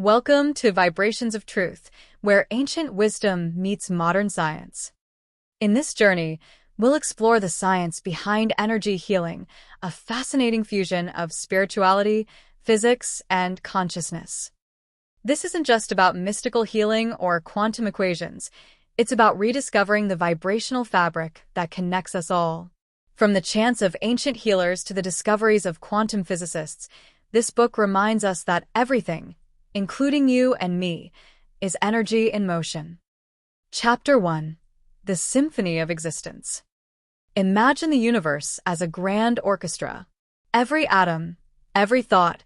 Welcome to Vibrations of Truth, where ancient wisdom meets modern science. In this journey, we'll explore the science behind energy healing, a fascinating fusion of spirituality, physics, and consciousness. This isn't just about mystical healing or quantum equations. It's about rediscovering the vibrational fabric that connects us all. From the chants of ancient healers to the discoveries of quantum physicists, this book reminds us that everything, including you and me, is energy in motion. Chapter 1. The Symphony of Existence. Imagine the universe as a grand orchestra. Every atom, every thought,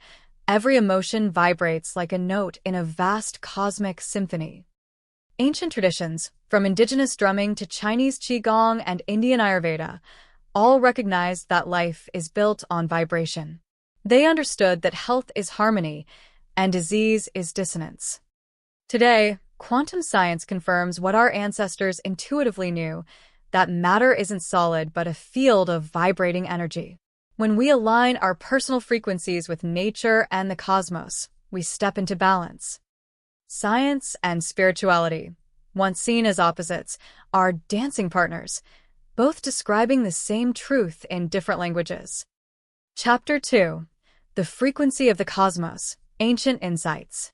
every emotion vibrates like a note in a vast cosmic symphony. Ancient traditions, from indigenous drumming to Chinese Qigong and Indian Ayurveda, all recognized that life is built on vibration. They understood that health is harmony and disease is dissonance. Today, quantum science confirms what our ancestors intuitively knew, that matter isn't solid but a field of vibrating energy. When we align our personal frequencies with nature and the cosmos, we step into balance. Science and spirituality, once seen as opposites, are dancing partners, both describing the same truth in different languages. Chapter 2. The Frequency of the Cosmos. Ancient Insights.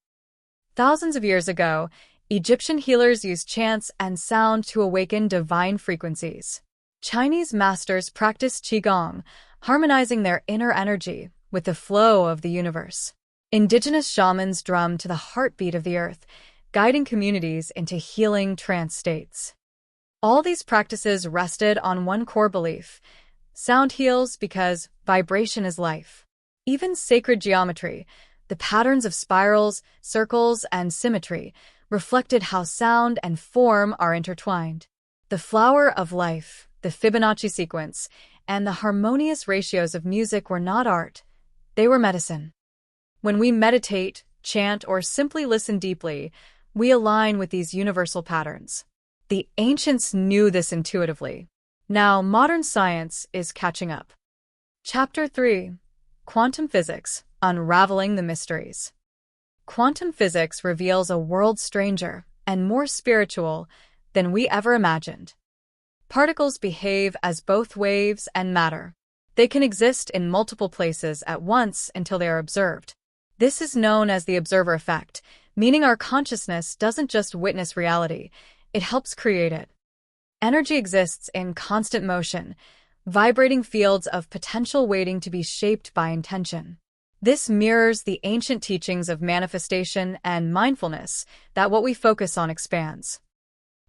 Thousands of years ago, Egyptian healers used chants and sound to awaken divine frequencies. Chinese masters practiced Qigong, harmonizing their inner energy with the flow of the universe. Indigenous shamans drummed to the heartbeat of the earth, guiding communities into healing trance states. All these practices rested on one core belief: sound heals because vibration is life. Even sacred geometry, the patterns of spirals, circles, and symmetry, reflected how sound and form are intertwined. The flower of life, the Fibonacci sequence, and the harmonious ratios of music were not art, they were medicine. When we meditate, chant, or simply listen deeply, we align with these universal patterns. The ancients knew this intuitively. Now, modern science is catching up. Chapter 3. Quantum Physics. Unraveling the Mysteries. Quantum physics reveals a world stranger and more spiritual than we ever imagined. Particles behave as both waves and matter. They can exist in multiple places at once until they are observed. This is known as the observer effect, meaning our consciousness doesn't just witness reality, it helps create it. Energy exists in constant motion, vibrating fields of potential waiting to be shaped by intention. This mirrors the ancient teachings of manifestation and mindfulness, that what we focus on expands.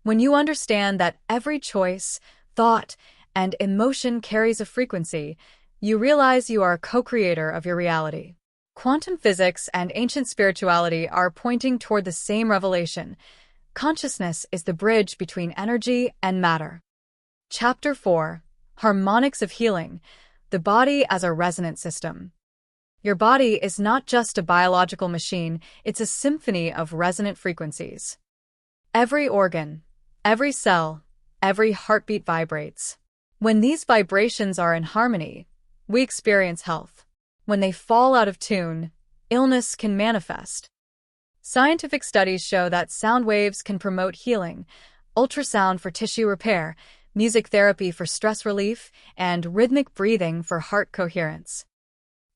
When you understand that every choice, thought, and emotion carries a frequency, you realize you are a co-creator of your reality. Quantum physics and ancient spirituality are pointing toward the same revelation. Consciousness is the bridge between energy and matter. Chapter 4. Harmonics of Healing. The Body as a Resonant System. Your body is not just a biological machine, it's a symphony of resonant frequencies. Every organ, every cell, every heartbeat vibrates. When these vibrations are in harmony, we experience health. When they fall out of tune, illness can manifest. Scientific studies show that sound waves can promote healing: ultrasound for tissue repair, music therapy for stress relief, and rhythmic breathing for heart coherence.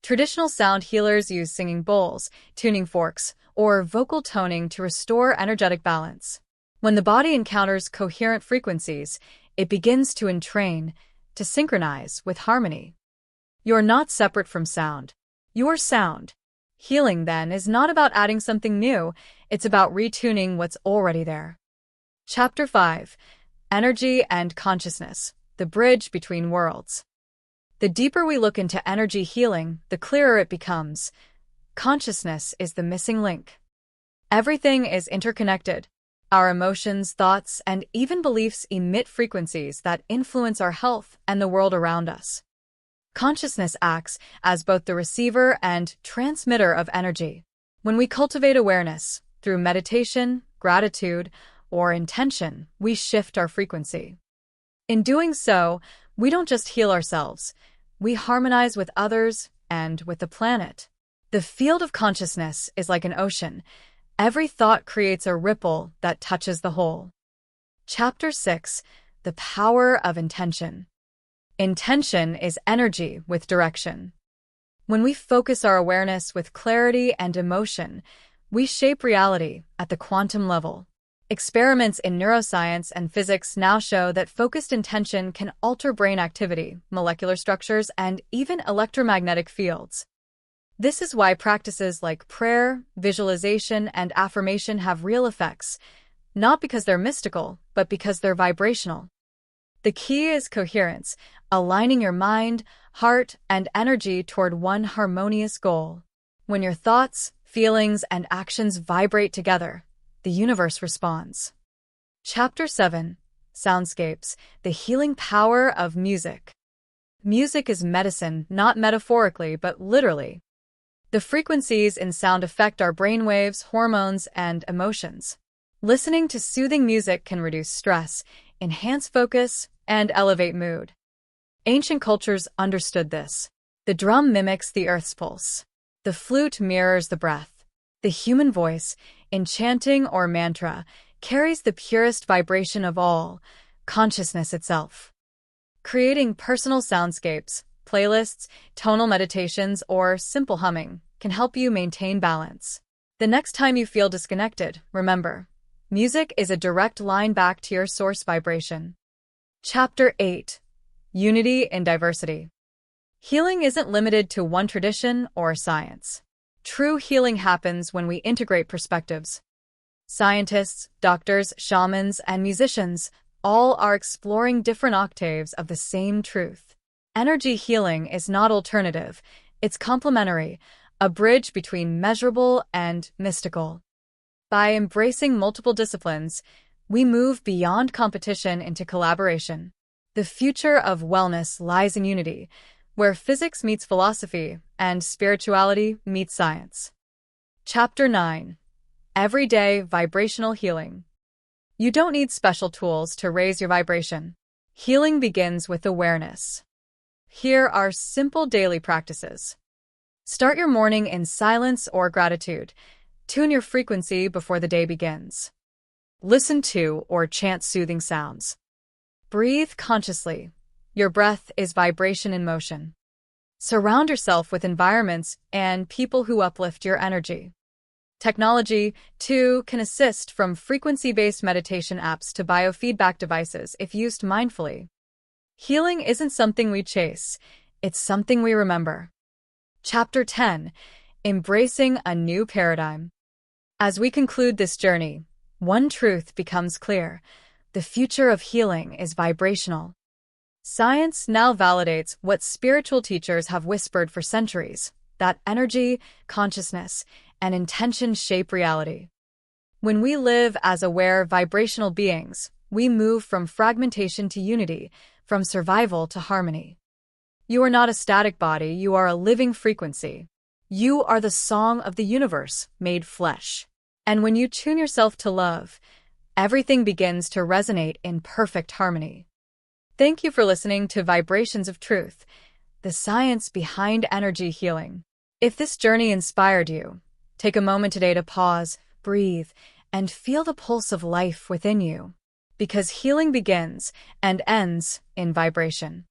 Traditional sound healers use singing bowls, tuning forks, or vocal toning to restore energetic balance. When the body encounters coherent frequencies, it begins to entrain, to synchronize with harmony. You're not separate from sound. You're sound. Healing, then, is not about adding something new, it's about retuning what's already there. Chapter 5. Energy and Consciousness. The Bridge Between Worlds. The deeper we look into energy healing, the clearer it becomes. Consciousness is the missing link. Everything is interconnected. Our emotions, thoughts, and even beliefs emit frequencies that influence our health and the world around us. Consciousness acts as both the receiver and transmitter of energy. When we cultivate awareness, through meditation, gratitude, or intention, we shift our frequency. In doing so, we don't just heal ourselves, we harmonize with others and with the planet. The field of consciousness is like an ocean. Every thought creates a ripple that touches the whole. Chapter 6: The Power of Intention. Intention is energy with direction. When we focus our awareness with clarity and emotion, we shape reality at the quantum level. Experiments in neuroscience and physics now show that focused intention can alter brain activity, molecular structures, and even electromagnetic fields. This is why practices like prayer, visualization, and affirmation have real effects, not because they're mystical, but because they're vibrational. The key is coherence, aligning your mind, heart, and energy toward one harmonious goal. When your thoughts, feelings, and actions vibrate together, the universe responds. Chapter 7: Soundscapes, the Healing Power of Music. Music is medicine, not metaphorically, but literally. The frequencies in sound affect our brainwaves, hormones, and emotions. Listening to soothing music can reduce stress, enhance focus, and elevate mood. Ancient cultures understood this. The drum mimics the earth's pulse. The flute mirrors the breath. The human voice, in chanting or mantra, carries the purest vibration of all, consciousness itself. Creating personal soundscapes, playlists, tonal meditations, or simple humming can help you maintain balance. The next time you feel disconnected, remember, music is a direct line back to your source vibration. Chapter 8: Unity in Diversity. Healing isn't limited to one tradition or science. True healing happens when we integrate perspectives. Scientists, doctors, shamans, and musicians all are exploring different octaves of the same truth. Energy healing is not alternative, it's complementary, a bridge between measurable and mystical. By embracing multiple disciplines, we move beyond competition into collaboration. The future of wellness lies in unity, where physics meets philosophy and spirituality meets science. Chapter 9: Everyday Vibrational Healing. You don't need special tools to raise your vibration. Healing begins with awareness. Here are simple daily practices. Start your morning in silence or gratitude. Tune your frequency before the day begins. Listen to or chant soothing sounds. Breathe consciously. Your breath is vibration in motion. Surround yourself with environments and people who uplift your energy. Technology, too, can assist, from frequency-based meditation apps to biofeedback devices if used mindfully. Healing isn't something we chase, it's something we remember. Chapter 10: Embracing a New Paradigm. As we conclude this journey, one truth becomes clear: the future of healing is vibrational. Science now validates what spiritual teachers have whispered for centuries, that energy, consciousness, and intention shape reality. When we live as aware, vibrational beings, we move from fragmentation to unity, from survival to harmony. You are not a static body, you are a living frequency. You are the song of the universe, made flesh. And when you tune yourself to love, everything begins to resonate in perfect harmony. Thank you for listening to Vibrations of Truth, the science behind energy healing. If this journey inspired you, take a moment today to pause, breathe, and feel the pulse of life within you. Because healing begins and ends in vibration.